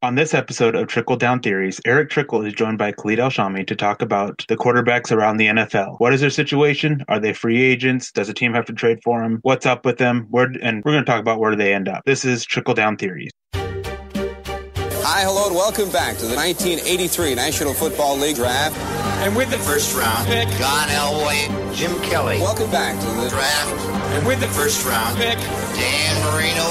On this episode of Trickle Down Theories, Erick Trickel is joined by Khalid Alshami to talk about the quarterbacks around the NFL. What is their situation? Are they free agents? Does a team have to trade for them? What's up with them? And we're going to talk about where do they end up. This is Trickle Down Theories. Hi, hello, and welcome back to the 1983 National Football League Draft. And with the first round pick, John Elway, Jim Kelly. Welcome back to the draft. And with the first round pick, Dan Marino,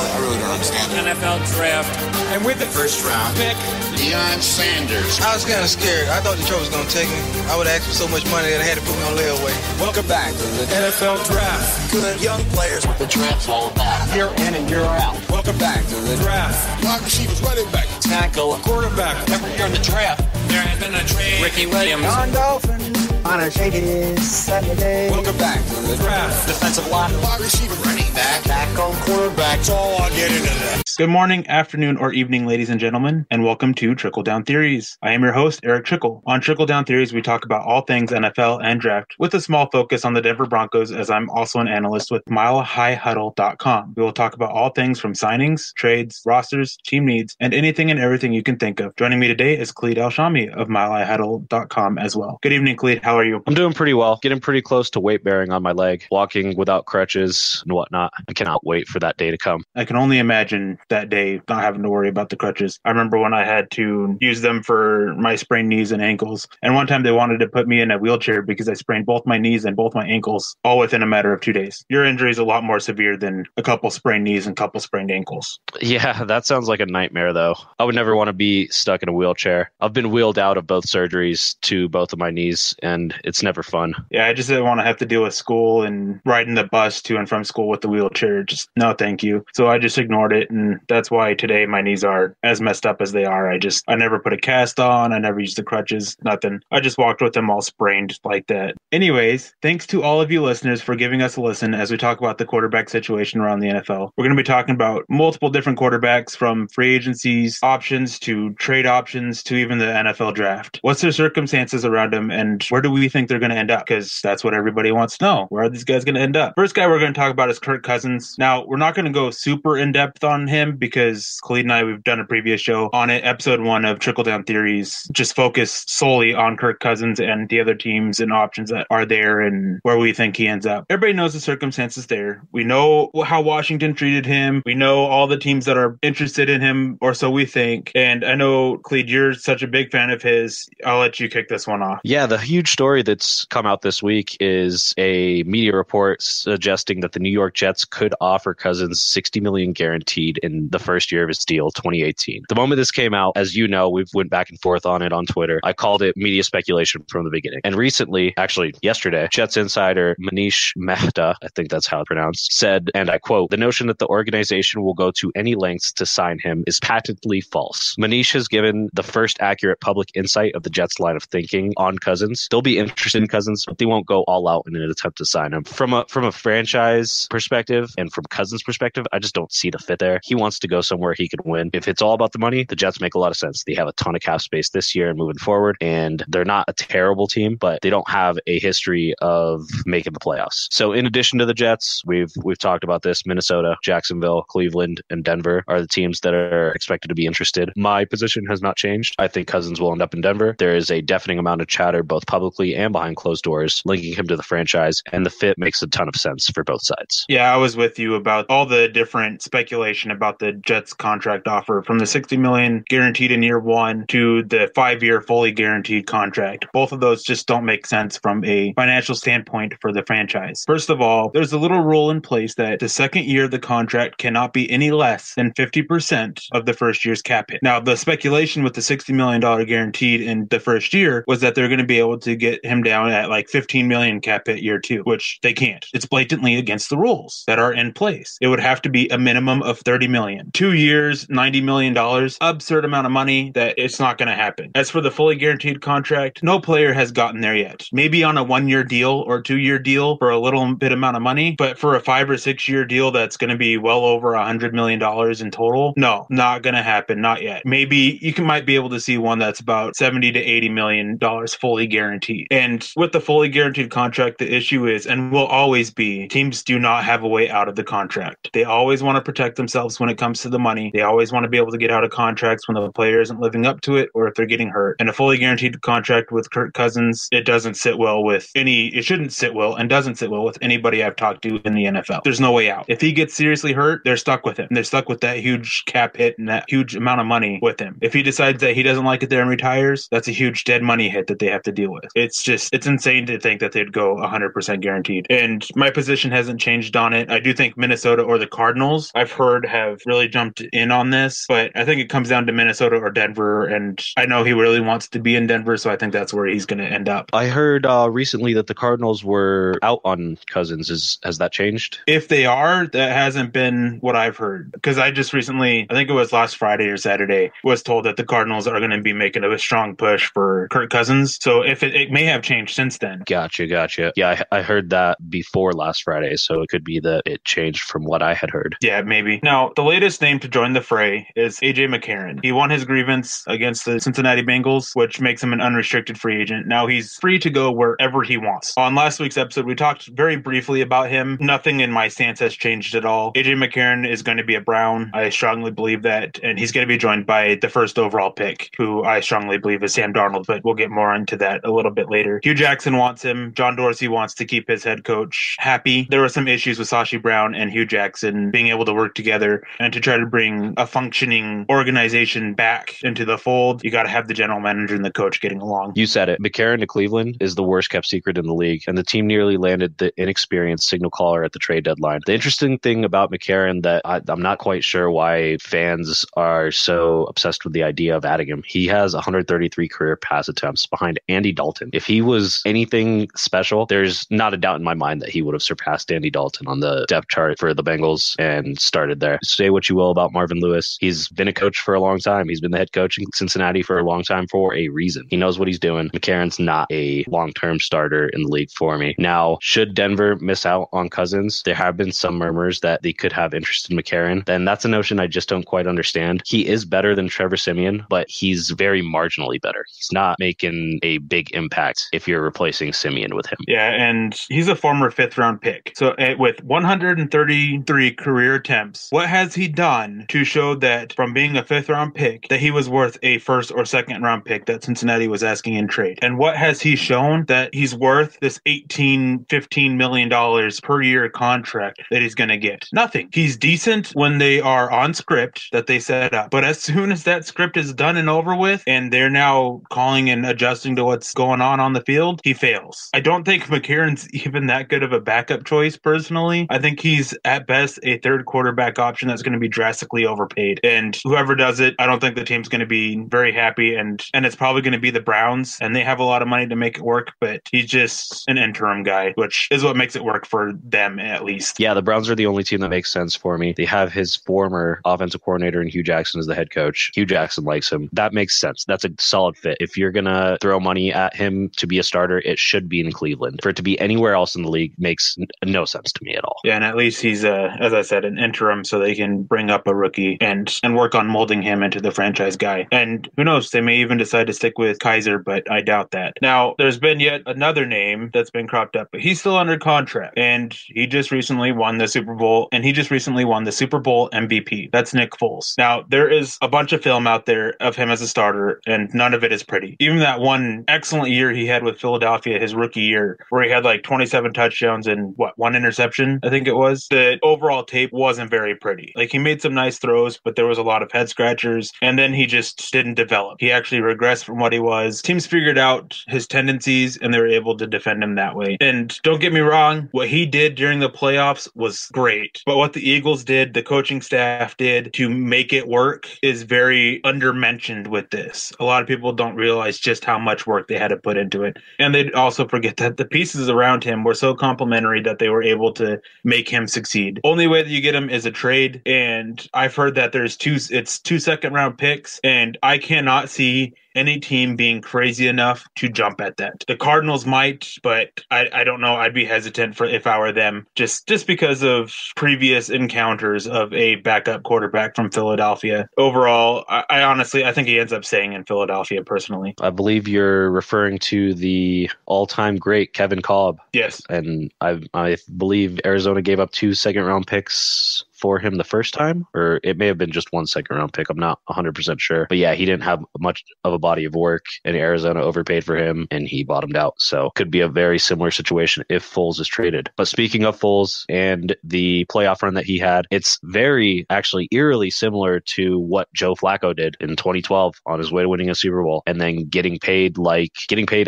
NFL draft. And with the first round pick, Deion Sanders. I was kind of scared. I thought Detroit was going to take me. I would ask for so much money that I had to put me on layaway. Welcome back to the NFL draft. Good young players with the draft's all about. Year in and year out. Welcome back to the draft. Wide receivers, running back, tackle, quarterback. Every year in the draft, there has been a trade. Ricky Williams. John Dolphin. On a shady Saturday. Welcome back to the draft. Defensive line, wide receiver, running back, tackle, quarterback. That's all I'll get into that. Good morning, afternoon, or evening, ladies and gentlemen, and welcome to Trickle Down Theories. I am your host, Erick Trickel. On Trickle Down Theories, we talk about all things NFL and draft, with a small focus on the Denver Broncos, as I'm also an analyst with MileHighHuddle.com. We will talk about all things from signings, trades, rosters, team needs, and anything and everything you can think of. Joining me today is Khalid Alshami of MileHighHuddle.com as well. Good evening, Khalid. How are you? I'm doing pretty well. Getting pretty close to weight bearing on my leg, walking without crutches and whatnot. I cannot wait for that day to come. I can only imagine that day not having to worry about the crutches. I remember when I had to use them for my sprained knees and ankles. And one time they wanted to put me in a wheelchair because I sprained both my knees and both my ankles all within a matter of 2 days. Your injury is a lot more severe than a couple sprained knees and a couple sprained ankles. Yeah, that sounds like a nightmare, though. I would never want to be stuck in a wheelchair. I've been wheeled out of both surgeries to both of my knees, and it's never fun. Yeah, I just didn't want to have to deal with school and riding the bus to and from school with the wheelchair. Just no, thank you. So I just ignored it, and that's why today my knees are as messed up as they are. I never put a cast on. I never used the crutches, nothing. I just walked with them all sprained like that. Anyways, thanks to all of you listeners for giving us a listen as we talk about the quarterback situation around the NFL. We're going to be talking about multiple different quarterbacks, from free agencies, options to trade options to even the NFL draft. What's their circumstances around them, and where do we think they're going to end up? Because that's what everybody wants to know. Where are these guys going to end up? First guy we're going to talk about is Kirk Cousins. Now, we're not going to go super in-depth on him because Khalid and I, we've done a previous show on it, episode 1 of Trickle Down Theories, just focused solely on Kirk Cousins and the other teams and options that are there and where we think he ends up. Everybody knows the circumstances there. We know how Washington treated him. We know all the teams that are interested in him, or so we think. And I know, Khalid, you're such a big fan of his. I'll let you kick this one off. Yeah, the huge story that's come out this week is a media report suggesting that the New York Jets could offer Cousins $60 million guaranteed in the first year of his deal, 2018. The moment this came out, as you know, we've went back and forth on it on Twitter. I called it media speculation from the beginning. And recently, actually yesterday, Jets insider Manish Mehta, I think that's how it's pronounced, said, and I quote, "The notion that the organization will go to any lengths to sign him is patently false." Manish has given the first accurate public insight of the Jets' line of thinking on Cousins. They'll be interested in Cousins, but they won't go all out in an attempt to sign him. From a franchise perspective and from Cousins' perspective, I just don't see the fit there. He wants to go somewhere he can win. If it's all about the money, the Jets make a lot of sense. They have a ton of cap space this year and moving forward, and they're not a terrible team, but they don't have a history of making the playoffs. So in addition to the Jets, we've talked about this, Minnesota, Jacksonville, Cleveland, and Denver are the teams that are expected to be interested. My position has not changed. I think Cousins will end up in Denver. There is a deafening amount of chatter, both publicly and behind closed doors, linking him to the franchise, and the fit makes a ton of sense for both sides. Yeah, I was with you about all the different speculation about the Jets contract offer, from the $60 million guaranteed in year 1 to the 5-year fully guaranteed contract. Both of those just don't make sense from a financial standpoint for the franchise. First of all, there's a little rule in place that the second year of the contract cannot be any less than 50% of the first year's cap hit. Now, the speculation with the $60 million guaranteed in the first year was that they're going to be able to get him down at like $15 million cap hit year 2, which they can't. It's blatantly against the rules that are in place. It would have to be a minimum of $30 million. 2 years, $90 million, absurd amount of money that it's not going to happen. As for the fully guaranteed contract, no player has gotten there yet. Maybe on a 1-year deal or 2-year deal for a little bit amount of money, but for a 5 or 6 year deal that's going to be well over $100 million in total, no, not going to happen. Not yet. Maybe you might be able to see one that's about $70 to $80 million fully guaranteed. And with the fully guaranteed contract, the issue is, and will always be, teams do not have a way out of the contract. They always want to protect themselves when when it comes to the money. They always want to be able to get out of contracts when the player isn't living up to it or if they're getting hurt. And a fully guaranteed contract with Kirk Cousins, it shouldn't sit well and doesn't sit well with anybody I've talked to in the NFL. There's no way out. If he gets seriously hurt, they're stuck with him. They're stuck with that huge cap hit and that huge amount of money with him. If he decides that he doesn't like it there and retires, that's a huge dead money hit that they have to deal with. It's insane to think that they'd go 100% guaranteed. And my position hasn't changed on it. I do think Minnesota or the Cardinals, I've heard, have really jumped in on this, but I think it comes down to Minnesota or Denver, and I know he really wants to be in Denver, so I think that's where he's going to end up. I heard recently that the Cardinals were out on Cousins. Has that changed? If they are, that hasn't been what I've heard, because I just recently, I think it was last Friday or Saturday, was told that the Cardinals are going to be making a strong push for Kirk Cousins, so if it may have changed since then. Gotcha. Yeah, I heard that before last Friday, so it could be that it changed from what I had heard. Yeah, maybe. Now, the latest name to join the fray is A.J. McCarron. He won his grievance against the Cincinnati Bengals, which makes him an unrestricted free agent. Now he's free to go wherever he wants. On last week's episode, we talked very briefly about him. Nothing in my stance has changed at all. A.J. McCarron is going to be a Brown. I strongly believe that, and he's going to be joined by the first overall pick, who I strongly believe is Sam Darnold, but we'll get more into that a little bit later. Hugh Jackson wants him. John Dorsey wants to keep his head coach happy. There were some issues with Sashi Brown and Hugh Jackson being able to work together and to try to bring a functioning organization back into the fold. You got to have the general manager and the coach getting along. You said it. McCarron to Cleveland is the worst kept secret in the league, and the team nearly landed the inexperienced signal caller at the trade deadline. The interesting thing about McCarron that I'm not quite sure why fans are so obsessed with the idea of adding him. He has 133 career pass attempts behind Andy Dalton. If he was anything special, there's not a doubt in my mind that he would have surpassed Andy Dalton on the depth chart for the Bengals and started there. Say what you will about Marvin Lewis. He's been a coach for a long time. He's been the head coach in Cincinnati for a long time for a reason. He knows what he's doing. McCarron's not a long-term starter in the league for me. Now, should Denver miss out on Cousins, there have been some murmurs that they could have interest in McCarron. Then that's a notion I just don't quite understand. He is better than Trevor Siemian, but he's very marginally better. He's not making a big impact if you're replacing Siemian with him. Yeah, and he's a former fifth-round pick. So with 133 career attempts, what has he done to show that from being a fifth-round pick that he was worth a first or second-round pick that Cincinnati was asking in trade? And what has he shown that he's worth this $15 million per year contract that he's going to get? Nothing. He's decent when they are on script that they set up. But as soon as that script is done and over with, and they're now calling and adjusting to what's going on the field, he fails. I don't think McCarron's even that good of a backup choice, personally. I think he's, at best, a third quarterback option that's going to be drastically overpaid. And whoever does it, I don't think the team's going to be very happy, and it's probably going to be the Browns, and they have a lot of money to make it work, but he's just an interim guy, which is what makes it work for them, at least. Yeah, the Browns are the only team that makes sense for me. They have his former offensive coordinator and Hugh Jackson as the head coach. Hugh Jackson likes him. That makes sense. That's a solid fit. If you're going to throw money at him to be a starter, it should be in Cleveland. For it to be anywhere else in the league makes no sense to me at all. Yeah, and at least he's, as I said, an interim, so they can bring up a rookie and work on molding him into the franchise guy. And who knows, they may even decide to stick with Kaiser, but I doubt that. Now, there's been yet another name that's been cropped up, but he's still under contract, and he just recently won the Super Bowl, and he just recently won the Super Bowl MVP. That's Nick Foles. Now, there is a bunch of film out there of him as a starter, and none of it is pretty. Even that one excellent year he had with Philadelphia, his rookie year, where he had like 27 touchdowns and one interception, I think it was. The overall tape wasn't very pretty. Like, he made some nice throws, but there was a lot of head scratchers, and then he just didn't develop. He actually regressed from what he was. Teams figured out his tendencies, and they were able to defend him that way. And don't get me wrong, what he did during the playoffs was great, but what the Eagles did, the coaching staff did to make it work is very undermentioned with this. A lot of people don't realize just how much work they had to put into it. And they also forget that the pieces around him were so complimentary that they were able to make him succeed. Only way that you get him is a trade, and I've heard that there's two second round picks, and I cannot see any team being crazy enough to jump at that. The Cardinals might, but I don't know. I'd be hesitant if I were them, just because of previous encounters of a backup quarterback from Philadelphia. Overall, I honestly think he ends up staying in Philadelphia, personally. I believe you're referring to the all-time great Kevin Kolb. Yes. And I believe Arizona gave up 2 second-round picks for him the first time, or it may have been just one second-round pick. I'm not 100% sure. But yeah, he didn't have much of a body of work, and Arizona overpaid for him, and he bottomed out. So could be a very similar situation if Foles is traded. But speaking of Foles and the playoff run that he had, it's very, actually eerily similar to what Joe Flacco did in 2012 on his way to winning a Super Bowl, and then getting paid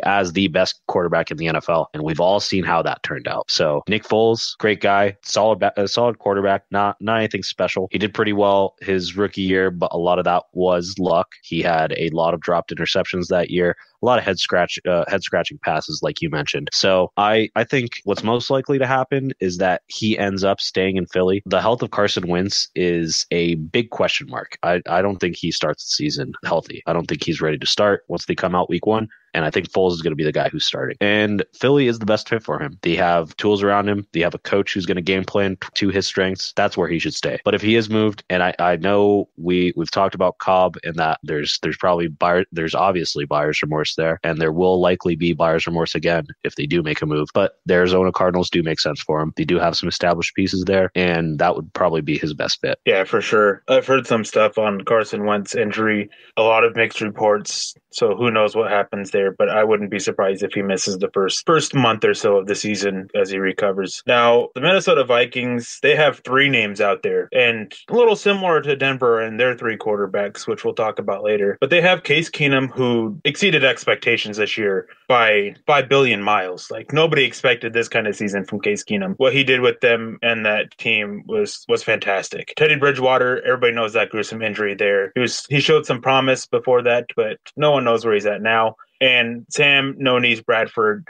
as the best quarterback in the NFL. And we've all seen how that turned out. So Nick Foles, great guy, solid quarterback, not anything special. He did pretty well his rookie year, but a lot of that was luck. He had a lot of dropped interceptions that year, a lot of head scratching passes, like you mentioned. So I think what's most likely to happen is that he ends up staying in Philly. The health of Carson Wentz is a big question mark. I don't think he starts the season healthy. I don't think he's ready to start once they come out week 1. And I think Foles is going to be the guy who's starting. And Philly is the best fit for him. They have tools around him. They have a coach who's going to game plan to his strengths. That's where he should stay. But if he is moved, and I know we've talked about Cobb and that there's obviously buyer's remorse there, and there will likely be buyer's remorse again if they do make a move. But the Arizona Cardinals do make sense for him. They do have some established pieces there, and that would probably be his best fit. Yeah, for sure. I've heard some stuff on Carson Wentz injury, a lot of mixed reports. So who knows what happens there, but I wouldn't be surprised if he misses the first month or so of the season as he recovers. Now, the Minnesota Vikings, they have 3 names out there, and a little similar to Denver and their 3 quarterbacks, which we'll talk about later. But they have Case Keenum, who exceeded expectations this year by 5 billion miles. Like, nobody expected this kind of season from Case Keenum. What he did with them and that team was fantastic. Teddy Bridgewater, everybody knows that gruesome injury there. He showed some promise before that, but no one knows where he's at now. And Sam No Knees Bradford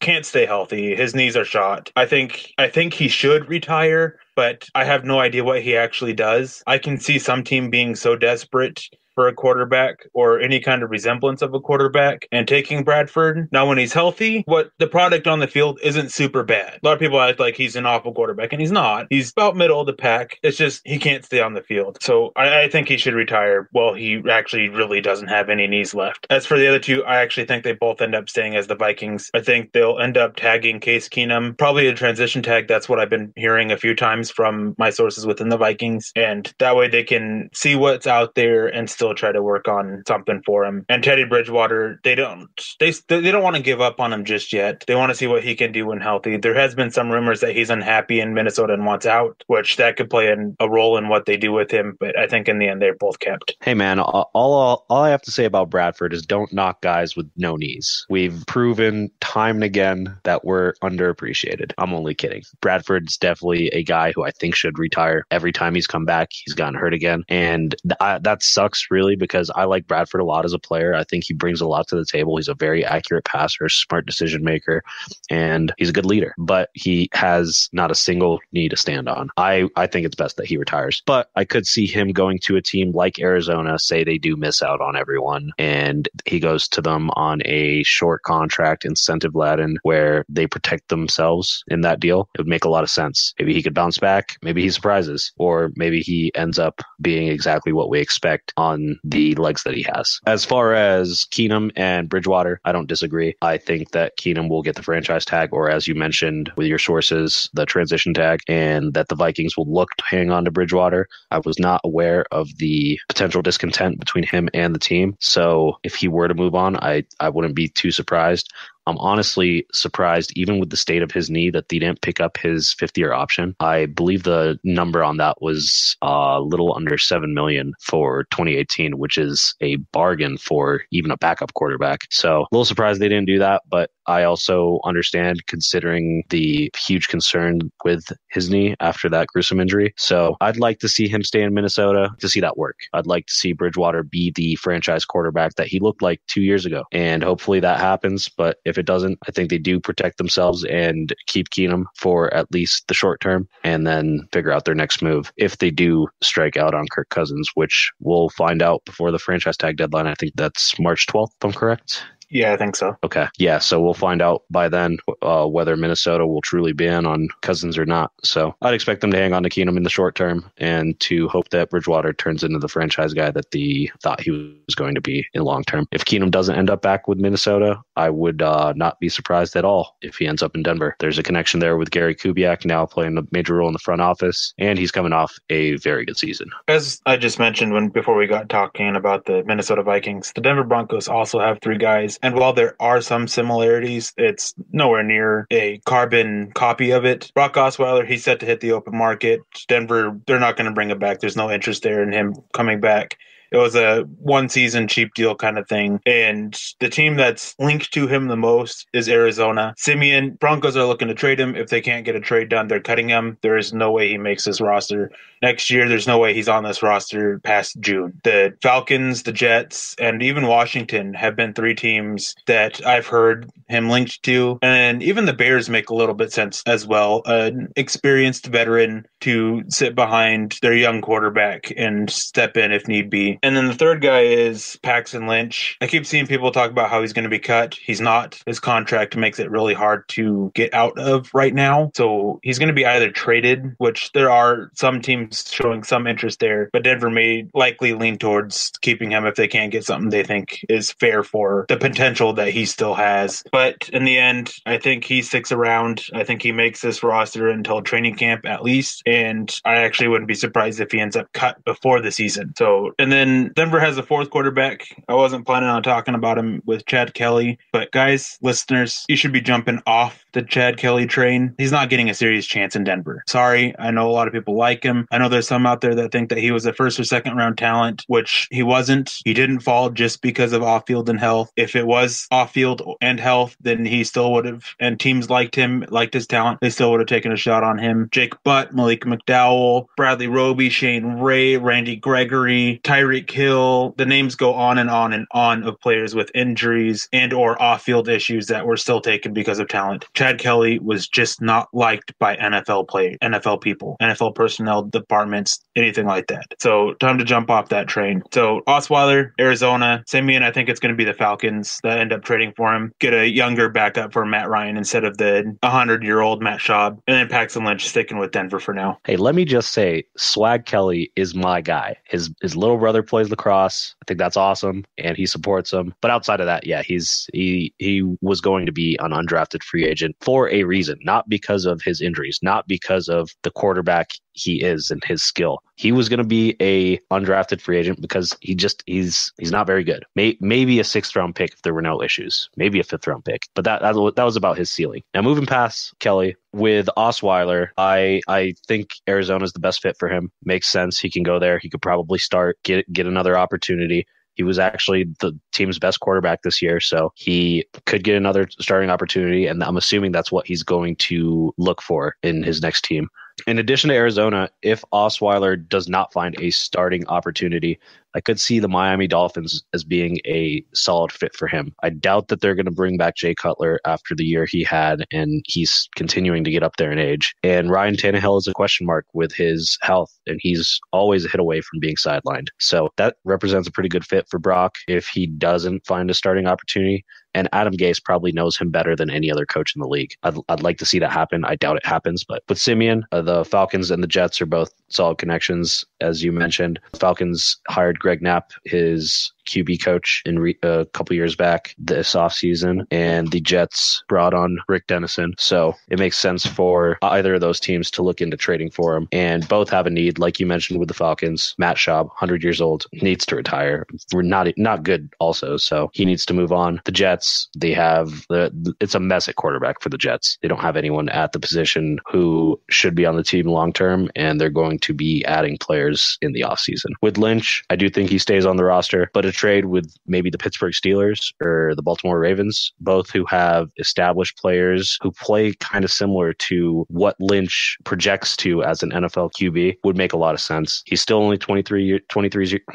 can't stay healthy. His knees are shot. I think he should retire, but I have no idea what he actually does. I can see some team being so desperate for a quarterback or any kind of resemblance of a quarterback and taking Bradford. Now, when he's healthy, what the product on the field isn't super bad. A lot of people act like he's an awful quarterback, and he's not. He's about middle of the pack. It's just he can't stay on the field. So I think he should retire. Well, he actually really doesn't have any knees left. As for the other 2, I actually think they both end up staying as the Vikings. I think they'll end up tagging Case Keenum, probably a transition tag. That's what I've been hearing a few times from my sources within the Vikings. And that way they can see what's out there and still try to work on something for him. And Teddy Bridgewater, they don't want to give up on him just yet. They want to see what he can do when healthy. There has been some rumors that he's unhappy in Minnesota and wants out, which that could play a role in what they do with him. But I think in the end, they're both kept. Hey man, all I have to say about Bradford is don't knock guys with no knees. We've proven time and again that we're underappreciated. I'm only kidding. Bradford's definitely a guy who I think should retire. Every time he's come back, he's gotten hurt again. And that sucks really, because I like Bradford a lot as a player. I think he brings a lot to the table. He's a very accurate passer, smart decision maker, and he's a good leader. But he has not a single knee to stand on. I think it's best that he retires. But I could see him going to a team like Arizona, say they do miss out on everyone, and he goes to them on a short contract, incentive-laden, where they protect themselves in that deal. It would make a lot of sense. Maybe he could bounce back. Maybe he surprises. Or maybe he ends up being exactly what we expect on the legs that he has. As far as Keenum and Bridgewater, I don't disagree. I think that Keenum will get the franchise tag, or as you mentioned with your sources, the transition tag, and that the Vikings will look to hang on to Bridgewater. I was not aware of the potential discontent between him and the team. So if he were to move on, I wouldn't be too surprised. I'm honestly surprised, even with the state of his knee, that they didn't pick up his 5th-year option. I believe the number on that was a little under $7 million for 2018, which is a bargain for even a backup quarterback. So a little surprised they didn't do that, but I also understand, considering the huge concern with his knee after that gruesome injury. So I'd like to see him stay in Minnesota to see that work. I'd like to see Bridgewater be the franchise quarterback that he looked like 2 years ago, and hopefully that happens. But if it doesn't, I think they do protect themselves and keep Keenum for at least the short term, and then figure out their next move if they do strike out on Kirk Cousins, which we'll find out before the franchise tag deadline. I think that's March 12th, if I'm correct. Yeah, I think so. Okay. Yeah, so we'll find out by then whether Minnesota will truly be in on Cousins or not. So I'd expect them to hang on to Keenum in the short term and to hope that Bridgewater turns into the franchise guy that they thought he was going to be in long term. If Keenum doesn't end up back with Minnesota, I would not be surprised at all if he ends up in Denver. There's a connection there with Gary Kubiak now playing a major role in the front office, and he's coming off a very good season. As I just mentioned before we got talking about the Minnesota Vikings, the Denver Broncos also have 3 guys, and while there are some similarities, it's nowhere near a carbon copy of it. Brock Osweiler, he's set to hit the open market. Denver, they're not going to bring him back. There's no interest there in him coming back. It was a one-season cheap deal kind of thing. And the team that's linked to him the most is Arizona. Simeon, Broncos are looking to trade him. If they can't get a trade done, they're cutting him. There is no way he makes this roster. Next year, there's no way he's on this roster past June. The Falcons, the Jets, and even Washington have been 3 teams that I've heard him linked to. And even the Bears make a little bit sense as well. An experienced veteran to sit behind their young quarterback and step in if need be. And then the third guy is Paxton Lynch. I keep seeing people talk about how he's going to be cut. He's not. His contract makes it really hard to get out of right now. So he's going to be either traded, which there are some teams showing some interest there, but Denver may likely lean towards keeping him if they can't get something they think is fair for the potential that he still has. But in the end, I think he sticks around. I think he makes this roster until training camp at least. And I actually wouldn't be surprised if he ends up cut before the season. So, and then Denver has a 4th quarterback. I wasn't planning on talking about him with Chad Kelly, but guys, listeners, you should be jumping off the Chad Kelly train. He's not getting a serious chance in Denver. Sorry, I know a lot of people like him. I know there's some out there that think that he was a 1st or 2nd round talent, which he wasn't. He didn't fall just because of off-field and health. If it was off-field and health, then he still would have, and teams liked him, liked his talent, they still would have taken a shot on him. Jake Butt, Malik McDowell, Bradley Roby, Shane Ray, Randy Gregory, Tyreek Hill, the names go on and on and on of players with injuries and or off-field issues that were still taken because of talent. Chad Kelly was just not liked by NFL people, NFL personnel departments, anything like that. So time to jump off that train. So Osweiler, Arizona, Simeon, I think it's going to be the Falcons that end up trading for him. Get a younger backup for Matt Ryan instead of the 100-year-old Matt Schaub. And then Paxton Lynch sticking with Denver for now. Hey, let me just say, Swag Kelly is my guy. His little brother plays lacrosse. I think that's awesome, and he supports him. But outside of that, yeah, he was going to be an undrafted free agent for a reason, not because of his injuries, not because of the quarterback he is and his skill. He was going to be a undrafted free agent because he's not very good. Maybe a 6th round pick if there were no issues. Maybe a 5th round pick. But that was about his ceiling. Now moving past Kelly, with Osweiler, I think Arizona's the best fit for him. Makes sense. He can go there. He could probably start, get another opportunity. He was actually the team's best quarterback this year, so he could get another starting opportunity, and I'm assuming that's what he's going to look for in his next team. In addition to Arizona, if Osweiler does not find a starting opportunity, I could see the Miami Dolphins as being a solid fit for him. I doubt that they're going to bring back Jay Cutler after the year he had, and he's continuing to get up there in age. And Ryan Tannehill is a question mark with his health, and he's always a hit away from being sidelined. So that represents a pretty good fit for Brock if he doesn't find a starting opportunity. And Adam Gase probably knows him better than any other coach in the league. I'd like to see that happen. I doubt it happens. But with Simeon, the Falcons and the Jets are both solid connections, as you mentioned. The Falcons hired Greg Knapp, his QB coach, a couple years back this offseason, and the Jets brought on Rick Dennison. So it makes sense for either of those teams to look into trading for him. And both have a need, like you mentioned with the Falcons. Matt Schaub, 100 years old, needs to retire. We're not good also, so he needs to move on. The Jets, they have it's a mess at quarterback for the Jets. They don't have anyone at the position who should be on the team long term, and they're going to be adding players in the offseason. With Lynch, I do think he stays on the roster, but a trade with maybe the Pittsburgh Steelers or the Baltimore Ravens, both who have established players who play kind of similar to what Lynch projects to as an NFL QB, would make a lot of sense. He's still only 23.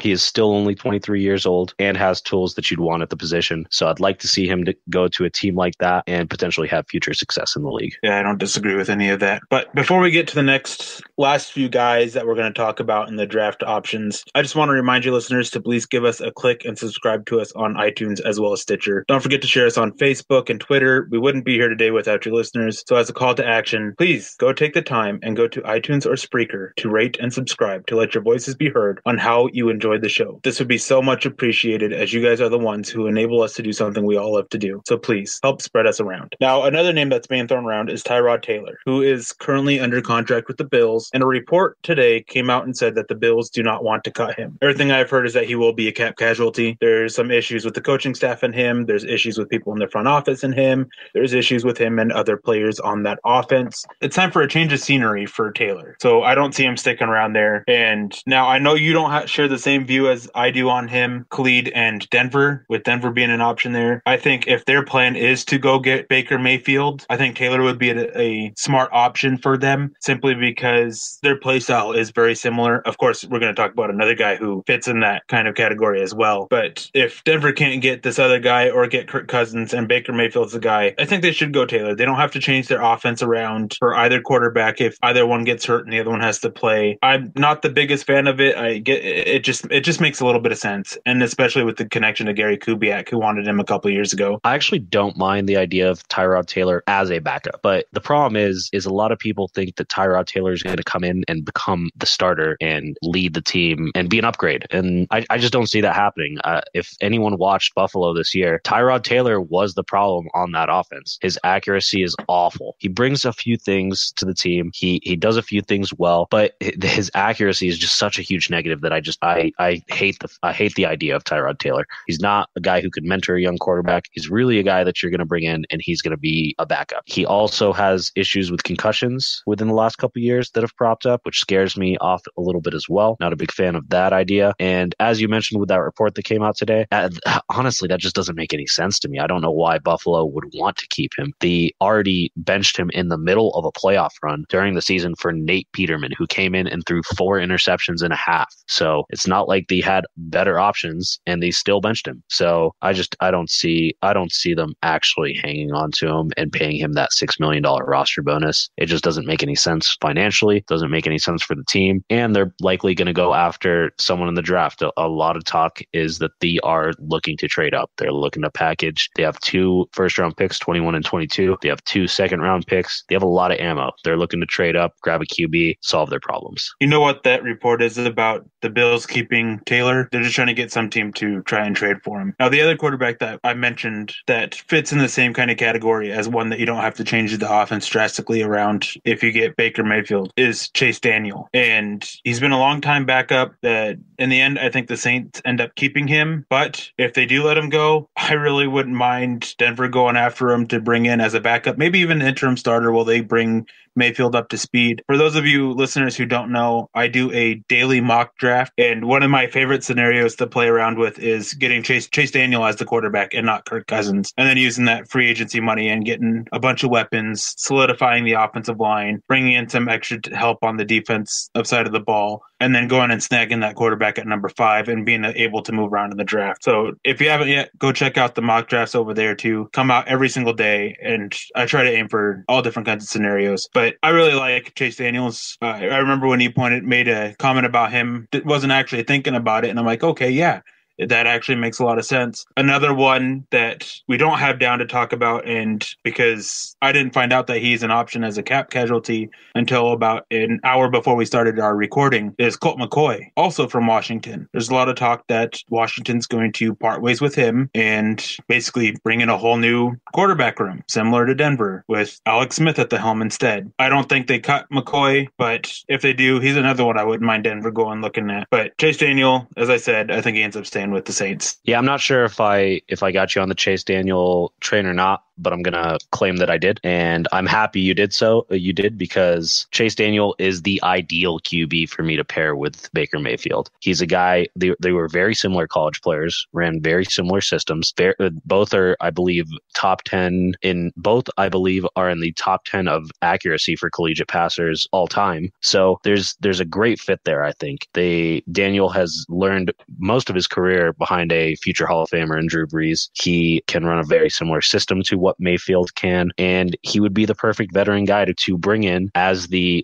He is still only 23 years old and has tools that you'd want at the position. So I'd like to see him to go to a team like that and potentially have future success in the league. Yeah, I don't disagree with any of that. But before we get to the last few guys that we're going to talk about in the draft options, I just want to remind you listeners to please give us a click click and subscribe to us on iTunes as well as Stitcher. Don't forget to share us on Facebook and Twitter. We wouldn't be here today without your listeners. So as a call to action, please go take the time and go to iTunes or Spreaker to rate and subscribe to let your voices be heard on how you enjoyed the show. This would be so much appreciated, as you guys are the ones who enable us to do something we all love to do. So please help spread us around. Now, another name that's being thrown around is Tyrod Taylor, who is currently under contract with the Bills, and a report today came out and said that the Bills do not want to cut him. Everything I've heard is that he will be a cap casualty. There's some issues with the coaching staff and him. There's issues with people in the front office and him. There's issues with him and other players on that offense. It's time for a change of scenery for Taylor. So I don't see him sticking around there. And now I know you don't share the same view as I do on him, Khalid, and Denver, with Denver being an option there. I think if their plan is to go get Baker Mayfield, I think Taylor would be a smart option for them, simply because their play style is very similar. Of course, we're going to talk about another guy who fits in that kind of category as well. But if Denver can't get this other guy or get Kirk Cousins and Baker Mayfield's the guy, I think they should go Taylor. They don't have to change their offense around for either quarterback if either one gets hurt and the other one has to play. I'm not the biggest fan of it. I get it. Just makes a little bit of sense, and especially with the connection to Gary Kubiak, who wanted him a couple of years ago. I actually don't mind the idea of Tyrod Taylor as a backup, but the problem is a lot of people think that Tyrod Taylor is going to come in and become the starter and lead the team and be an upgrade, and I just don't see that happening. If anyone watched Buffalo this year, Tyrod Taylor was the problem on that offense. His accuracy is awful. He brings a few things to the team. He does a few things well, but his accuracy is just such a huge negative that I hate the idea of Tyrod Taylor. He's not a guy who could mentor a young quarterback. He's really a guy that you're going to bring in and he's going to be a backup. He also has issues with concussions within the last couple of years that have propped up, which scares me off a little bit as well. Not a big fan of that idea. And as you mentioned with that report that came out today, honestly, that just doesn't make any sense to me. I don't know why Buffalo would want to keep him. They already benched him in the middle of a playoff run during the season for Nate Peterman, who came in and threw 4 interceptions and a half. So it's not like they had better options and they still benched him. So I don't see them actually hanging on to him and paying him that $6 million roster bonus. It just doesn't make any sense financially, doesn't make any sense for the team, and they're likely going to go after someone in the draft. A lot of talk is that they are looking to trade up. They're looking to package. They have 2 first-round picks, 21 and 22. They have 2 second-round picks. They have a lot of ammo. They're looking to trade up, grab a QB, solve their problems. You know what that report is about the Bills keeping Taylor? They're just trying to get some team to try and trade for him. Now, the other quarterback that I mentioned that fits in the same kind of category as one that you don't have to change the offense drastically around if you get Baker Mayfield is Chase Daniel. And he's been a long time backup that in the end, I think the Saints end up keeping him. But if they do let him go, I really wouldn't mind Denver going after him to bring in as a backup, maybe even an interim starter while they bring Mayfield up to speed. For those of you listeners who don't know, I do a daily mock draft, and one of my favorite scenarios to play around with is getting Chase Daniel as the quarterback and not Kirk Cousins, and then using that free agency money and getting a bunch of weapons, solidifying the offensive line, bringing in some extra help on the defense side of the ball, and then going and snagging that quarterback at number 5 and being able to move around in the draft. So if you haven't yet, go check out the mock drafts over there too. Come out every single day, and I try to aim for all different kinds of scenarios. But I really like Chase Daniels. I remember when he made a comment about him that wasn't actually thinking about it, and I'm like, okay, yeah. That actually makes a lot of sense. Another one that we don't have down to talk about, and because I didn't find out that he's an option as a cap casualty until about an hour before we started our recording, is Colt McCoy, also from Washington. There's a lot of talk that Washington's going to part ways with him and basically bring in a whole new quarterback room, similar to Denver, with Alex Smith at the helm instead. I don't think they cut McCoy, but if they do, he's another one I wouldn't mind Denver going looking at. But Chase Daniel, as I said, I think he ends up staying with the Saints. Yeah, I'm not sure if I got you on the Chase Daniel train or not, but I'm going to claim that I did. And I'm happy you did so. You did, because Chase Daniel is the ideal QB for me to pair with Baker Mayfield. He's a guy, they were very similar college players, ran very similar systems. Both are, I believe, top 10 in both, I believe, are in the top 10 of accuracy for collegiate passers all time. So there's a great fit there, I think. Daniel has learned most of his career behind a future Hall of Famer in Drew Brees. He can run a very similar system to what Mayfield can, and he would be the perfect veteran guy to bring in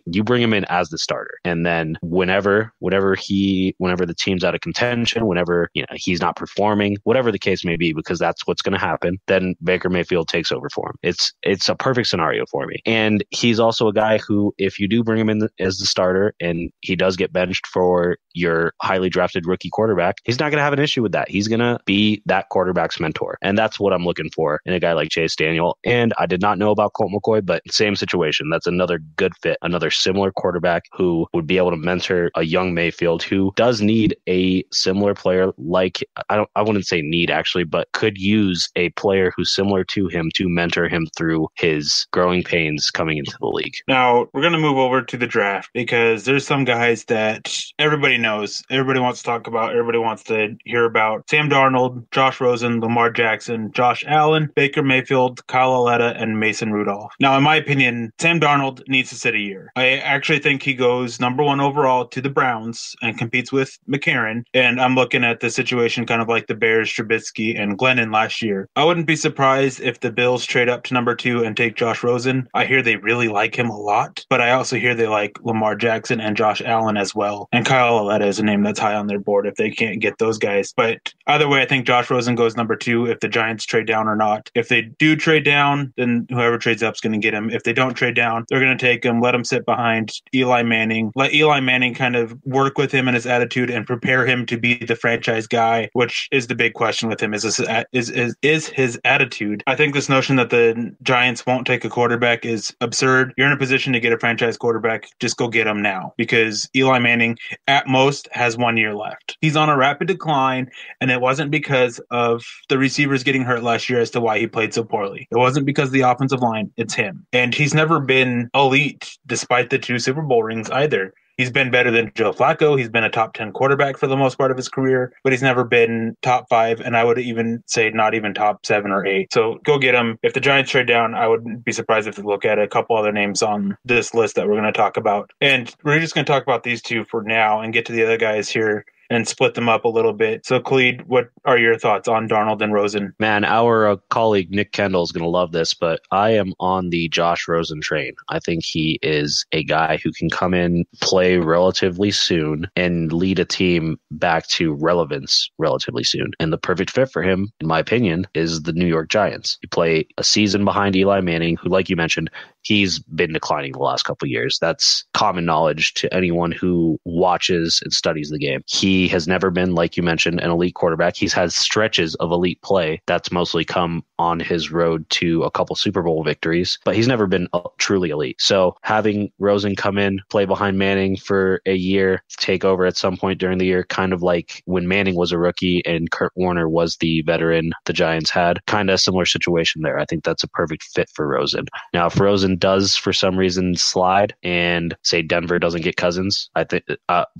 you bring him in as the starter. And then whenever the team's out of contention, whenever he's not performing, whatever the case may be, because that's what's going to happen, then Baker Mayfield takes over for him. It's a perfect scenario for me. And he's also a guy who, if you do bring him in as the starter and he does get benched for your highly drafted rookie quarterback, he's not going to have an issue with that. He's going to be that quarterback's mentor. And that's what I'm looking for in a guy like Chase Daniel. And I did not know about Colt McCoy, but same situation. That's another good fit, another similar quarterback who would be able to mentor a young Mayfield who does need a similar player like, I wouldn't say need actually, but could use a player who's similar to him to mentor him through his growing pains coming into the league. Now, we're going to move over to the draft because there's some guys that everybody knows, everybody wants to talk about, everybody wants to hear about. Sam Darnold, Josh Rosen, Lamar Jackson, Josh Allen, Baker Mayfield, Kyle Aletta, and Mason Rudolph. Now, in my opinion, Sam Darnold needs to sit a year. I actually think he goes number 1 overall to the Browns and competes with McCarron. And I'm looking at the situation kind of like the Bears, Trubisky, and Glennon last year. I wouldn't be surprised if the Bills trade up to number 2 and take Josh Rosen. I hear they really like him a lot, but I also hear they like Lamar Jackson and Josh Allen as well. And Kyle Aletta is a name that's high on their board if they can't get those guys. But either way, I think Josh Rosen goes number 2 if the Giants trade down or not. If they do trade down, then whoever trades up is going to get him. If they don't trade down, they're going to take him, let him sit behind Eli Manning, let Eli Manning kind of work with him and his attitude and prepare him to be the franchise guy, which is the big question with him, is his attitude. I think this notion that the Giants won't take a quarterback is absurd. You're in a position to get a franchise quarterback, just go get him now, because Eli Manning at most has 1 year left. He's on a rapid decline, and it wasn't because of the receivers getting hurt last year as to why he played so poorly. It wasn't because of the offensive line. It's him. And he's never been elite despite the 2 Super Bowl rings either. He's been better than Joe Flacco. He's been a top 10 quarterback for the most part of his career, but he's never been top 5, and I would even say not even top 7 or 8. So go get him. If the Giants trade down, I wouldn't be surprised if they look at a couple other names on this list that we're going to talk about. And we're just going to talk about these 2 for now and get to the other guys here and split them up a little bit. So, Khalid, what are your thoughts on Darnold and Rosen? Man, our colleague Nick Kendall is going to love this, but I am on the Josh Rosen train. I think he is a guy who can come in, play relatively soon, and lead a team back to relevance relatively soon. And the perfect fit for him, in my opinion, is the New York Giants. You play a season behind Eli Manning, who, like you mentioned, he's been declining the last couple of years. That's common knowledge to anyone who watches and studies the game. He has never been, like you mentioned, an elite quarterback. He's had stretches of elite play that's mostly come on his road to a couple Super Bowl victories, but he's never been truly elite. So having Rosen come in, play behind Manning for a year, take over at some point during the year, kind of like when Manning was a rookie and Kurt Warner was the veteran the Giants had, kind of a similar situation there. I think that's a perfect fit for Rosen. Now, if Rosen does for some reason slide and say Denver doesn't get Cousins, I think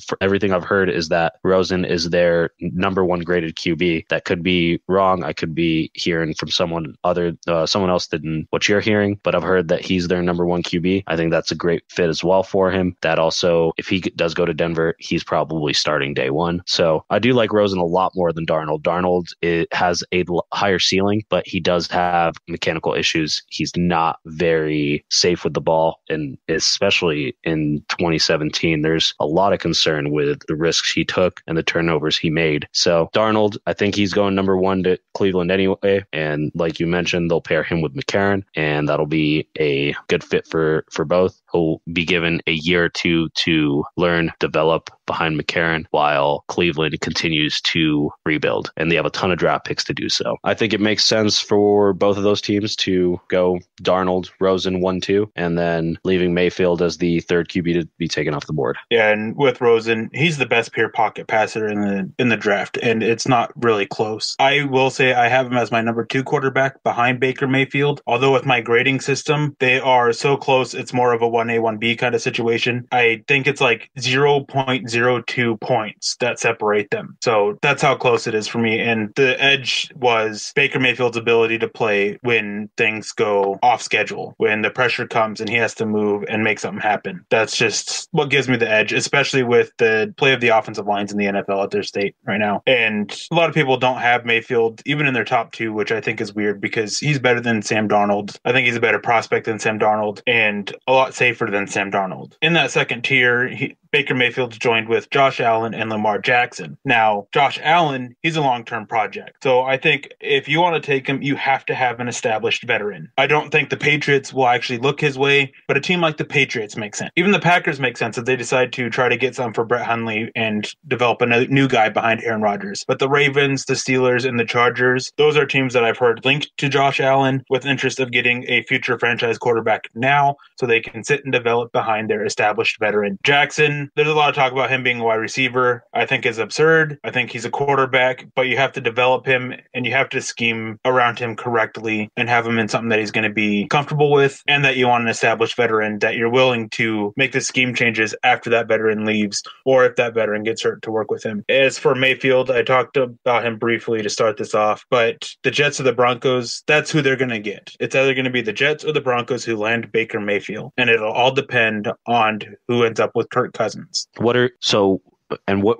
for everything I've heard is that Rosen is their number 1 graded QB. That could be wrong. I could be hearing from someone else than what you're hearing, but I've heard that he's their number 1 QB. I think that's a great fit as well for him. That also, if he does go to Denver, he's probably starting day 1. So I do like Rosen a lot more than Darnold. Darnold has a higher ceiling, but he does have mechanical issues. He's not very safe with the ball, and especially in 2017, there's a lot of concern with the risks he took and the turnovers he made. So Darnold, I think he's going number 1 to Cleveland anyway. And like you mentioned, they'll pair him with McCarron, and that'll be a good fit for both. He'll be given a year or 2 to learn, develop behind McCarron while Cleveland continues to rebuild. And they have a ton of draft picks to do so. I think it makes sense for both of those teams to go Darnold, Rosen 1-2, and then leaving Mayfield as the 3rd QB to be taken off the board. Yeah, and with Rosen, he's the best pure pocket passer in the draft, and it's not really close. I will say I have him as my number 2 quarterback behind Baker Mayfield, although with my grading system, they are so close, it's more of a 1A, 1B kind of situation. I think it's like 0.02 points that separate them. So that's how close it is for me. And the edge was Baker Mayfield's ability to play when things go off schedule, when the pressure comes and he has to move and make something happen. That's just what gives me the edge, especially with the play of the offensive lines in the NFL at their state right now. And a lot of people don't have Mayfield even in their top 2, which I think is weird because he's better than Sam Darnold. I think he's a better prospect than Sam Darnold and a lot safer than Sam Darnold. In that second tier, Baker Mayfield's joined with Josh Allen and Lamar Jackson. Now, Josh Allen, he's a long-term project. So I think if you want to take him, you have to have an established veteran. I don't think the Patriots will actually look his way, but a team like the Patriots makes sense. Even the Packers make sense if they decide to try to get some for Brett Hundley and develop a new guy behind Aaron Rodgers. But the Ravens, the Steelers, and the Chargers, those are teams that I've heard linked to Josh Allen with interest of getting a future franchise quarterback now so they can sit and develop behind their established veteran. Jackson, there's a lot of talk about him being a wide receiver. I think is absurd. I think he's a quarterback, but you have to develop him and you have to scheme around him correctly and have him in something that he's going to be comfortable with and that you want an established veteran that you're willing to make the scheme changes after that veteran leaves or if that veteran gets hurt to work with him. As for Mayfield, I talked about him briefly to start this off, but the Jets or the Broncos, that's who they're going to get. It's either going to be the Jets or the Broncos who land Baker Mayfield, and it'll all depend on who ends up with Kirk Cousins. What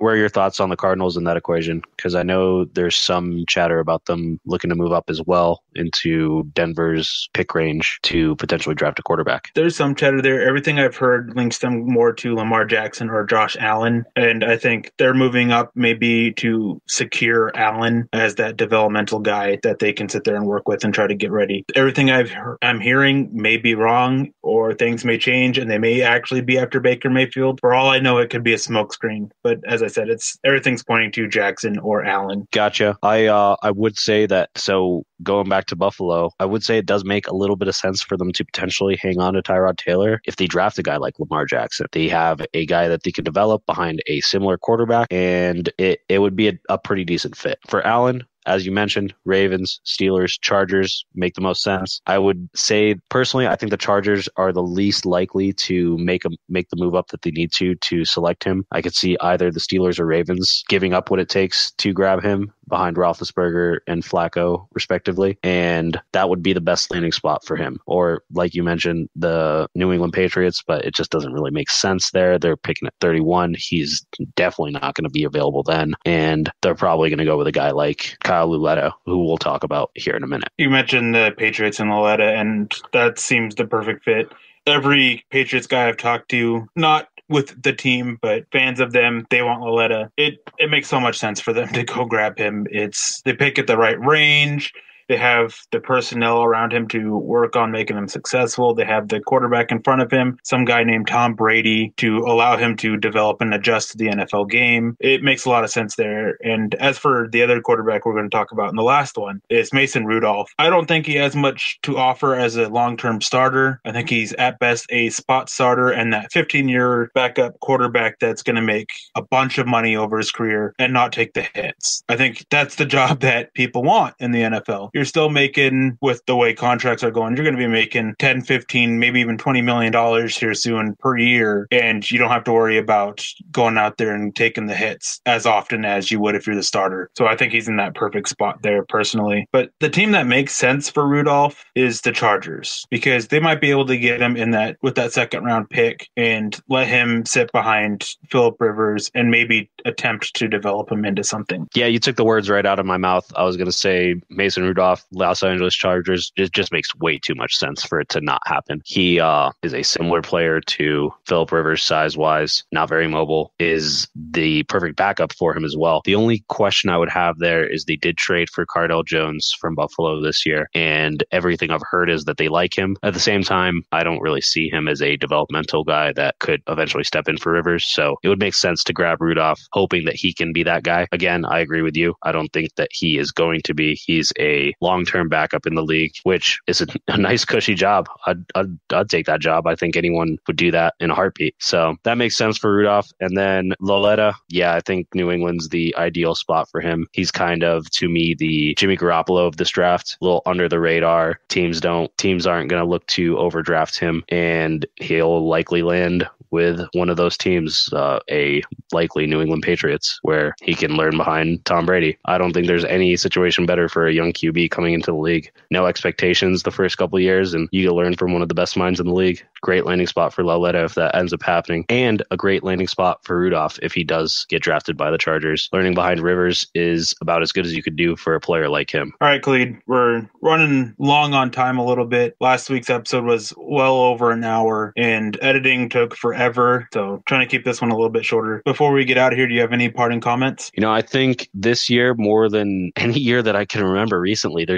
were your thoughts on the Cardinals in that equation? Because I know there's some chatter about them looking to move up as well into Denver's pick range to potentially draft a quarterback. There's some chatter there. Everything I've heard links them more to Lamar Jackson or Josh Allen. And I think they're moving up maybe to secure Allen as that developmental guy that they can sit there and work with and try to get ready. Everything I'm hearing may be wrong or things may change and they may actually be after Baker Mayfield. For all I know, it could be a smokescreen. But as I said, everything's pointing to Jackson or Allen. Gotcha. I would say that, so going back to Buffalo, I would say it does make a little bit of sense for them to potentially hang on to Tyrod Taylor if they draft a guy like Lamar Jackson. They have a guy that they can develop behind a similar quarterback, and it would be a pretty decent fit. For Allen, as you mentioned, Ravens, Steelers, Chargers make the most sense. I would say, personally, I think the Chargers are the least likely to make the move up that they need to select him. I could see either the Steelers or Ravens giving up what it takes to grab him behind Roethlisberger and Flacco, respectively, and that would be the best landing spot for him. Or, like you mentioned, the New England Patriots, but it just doesn't really make sense there. They're picking at 31. He's definitely not going to be available then, and they're probably going to go with a guy like Kyle Lauletta, who we'll talk about here in a minute. You mentioned the Patriots and Lauletta, and that seems the perfect fit. Every Patriots guy I've talked to, not with the team, but fans of them, they want Lauletta. It makes so much sense for them to go grab him. They pick at the right range. They have the personnel around him to work on making him successful. They have the quarterback in front of him, some guy named Tom Brady, to allow him to develop and adjust to the NFL game. It makes a lot of sense there. And as for the other quarterback we're going to talk about in the last one is Mason Rudolph. I don't think he has much to offer as a long-term starter. I think he's at best a spot starter and that 15-year backup quarterback that's going to make a bunch of money over his career and not take the hits. I think that's the job that people want in the NFL. You're still making, with the way contracts are going, you're going to be making 10, 15, maybe even $20 million here soon per year. And you don't have to worry about going out there and taking the hits as often as you would if you're the starter. So I think he's in that perfect spot there personally. But the team that makes sense for Rudolph is the Chargers, because they might be able to get him in that with that second round pick and let him sit behind Phillip Rivers and maybe attempt to develop him into something. Yeah, you took the words right out of my mouth. I was going to say Mason Rudolph, Los Angeles Chargers. It just makes way too much sense for it to not happen. He is a similar player to Phillip Rivers size-wise, not very mobile, is the perfect backup for him as well. The only question I would have there is they did trade for Cardell Jones from Buffalo this year, and everything I've heard is that they like him. At the same time, I don't really see him as a developmental guy that could eventually step in for Rivers, so it would make sense to grab Rudolph, hoping that he can be that guy. Again, I agree with you. I don't think that he is going to be. He's a long-term backup in the league, which is a nice cushy job. I'd take that job. I think anyone would do that in a heartbeat. So that makes sense for Rudolph. And then Lauletta, yeah, I think New England's the ideal spot for him. He's kind of, to me, the Jimmy Garoppolo of this draft, a little under the radar. Teams aren't going to look to overdraft him, and he'll likely land with one of those teams, a likely New England Patriots, where he can learn behind Tom Brady. I don't think there's any situation better for a young QB coming into the league. No expectations the first couple of years, and you can learn from one of the best minds in the league. Great landing spot for Lauletta if that ends up happening, and a great landing spot for Rudolph if he does get drafted by the Chargers. Learning behind Rivers is about as good as you could do for a player like him. All right, Khalid, we're running long on time a little bit. Last week's episode was well over an hour, and editing took forever, so trying to keep this one a little bit shorter. Before we get out of here, do you have any parting comments? I think this year, more than any year that I can remember recently, there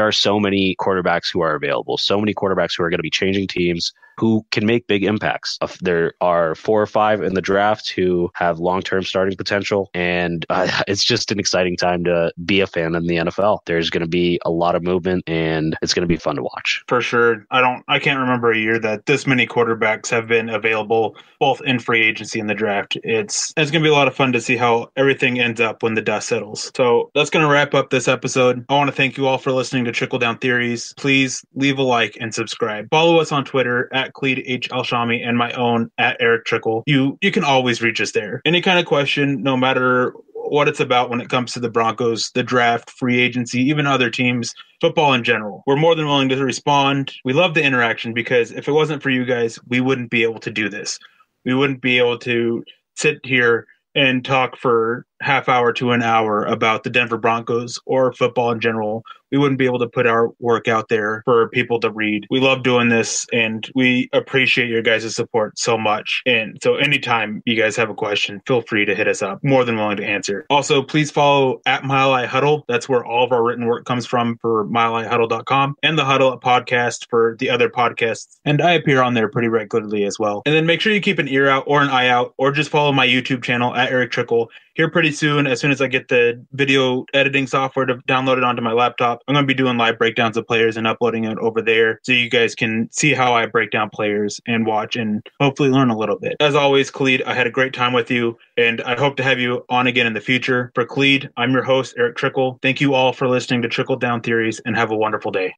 are so many quarterbacks who are available, so many quarterbacks who are going to be changing teams, who can make big impacts. There are 4 or 5 in the draft who have long-term starting potential, and it's just an exciting time to be a fan in the NFL. There's going to be a lot of movement, and it's going to be fun to watch. For sure. I can't remember a year that this many quarterbacks have been available, both in free agency and the draft. It's going to be a lot of fun to see how everything ends up when the dust settles. So that's going to wrap up this episode. I want to thank you all for listening to Trickle Down Theories. Please leave a like and subscribe. Follow us on Twitter at Khalid H. Alshami and my own at Erick Trickel. You can always reach us there. Any kind of question, no matter what it's about when it comes to the Broncos, the draft, free agency, even other teams, football in general. We're more than willing to respond. We love the interaction because if it wasn't for you guys, we wouldn't be able to do this. We wouldn't be able to sit here and talk for half hour to an hour about the Denver Broncos or football in general. We wouldn't be able to put our work out there for people to read. We love doing this, and we appreciate your guys' support so much. And so anytime you guys have a question, feel free to hit us up. More than willing to answer. Also, please follow at Mile High Huddle. That's where all of our written work comes from for milehighhuddle.com, and the Huddle podcast for the other podcasts. And I appear on there pretty regularly as well. And then make sure you keep an ear out or an eye out, or just follow my YouTube channel at Erick Trickel. Here pretty soon as I get the video editing software to download it onto my laptop, I'm going to be doing live breakdowns of players and uploading it over there so you guys can see how I break down players and watch and hopefully learn a little bit. As always, Khalid, I had a great time with you, and I hope to have you on again in the future. For Khalid, I'm your host, Erick Trickel. Thank you all for listening to Trickle Down Theories, and have a wonderful day.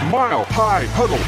Mile High Huddle.